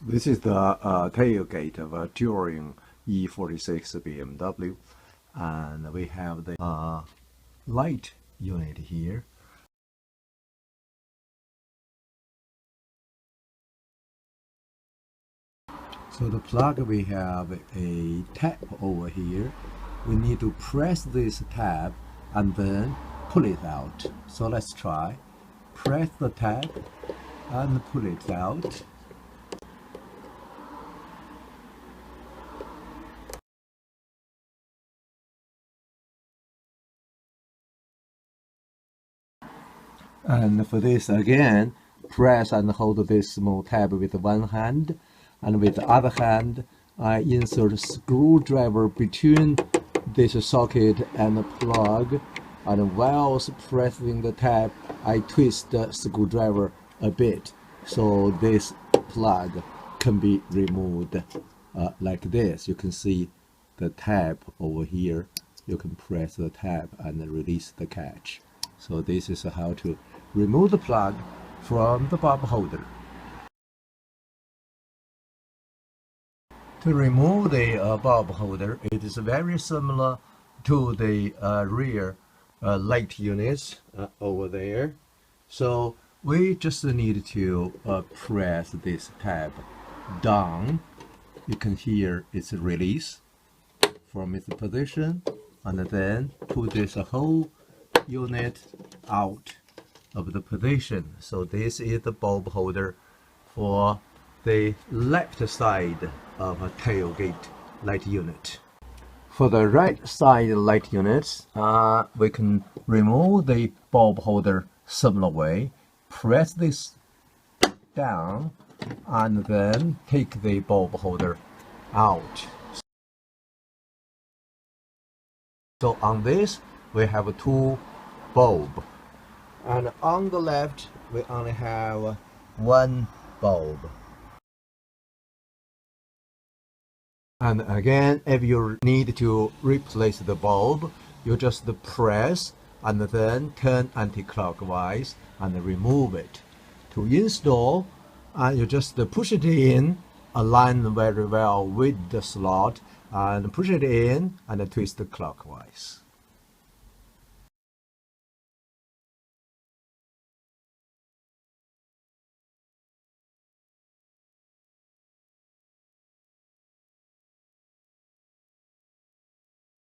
This is the tailgate of a touring E46 BMW, and we have the light unit here. So the plug, we have a tab over here. We need to press this tab and then pull it out. So let's try. Press the tab and pull it out. And for this again, press and hold this small tab with one hand, and with the other hand I insert a screwdriver between this socket and the plug, and whilst pressing the tab I twist the screwdriver a bit so this plug can be removed like this. You can see the tab over here. You can press the tab and release the catch. So this is how to remove the plug from the bulb holder. To remove the bulb holder, it is very similar to the rear light units over there. So we just need to press this tab down. You can hear its release from its position, and then put this whole unit out of the position. So this is the bulb holder for the left side of a tailgate light unit. For the right side light units, we can remove the bulb holder similar way. Press this down and then take the bulb holder out. So on this we have two bulbs, and on the left we only have one bulb. And again, if you need to replace the bulb, you just press and then turn anti-clockwise and remove it. To install, you just push it in, align very well with the slot, and push it in and twist clockwise.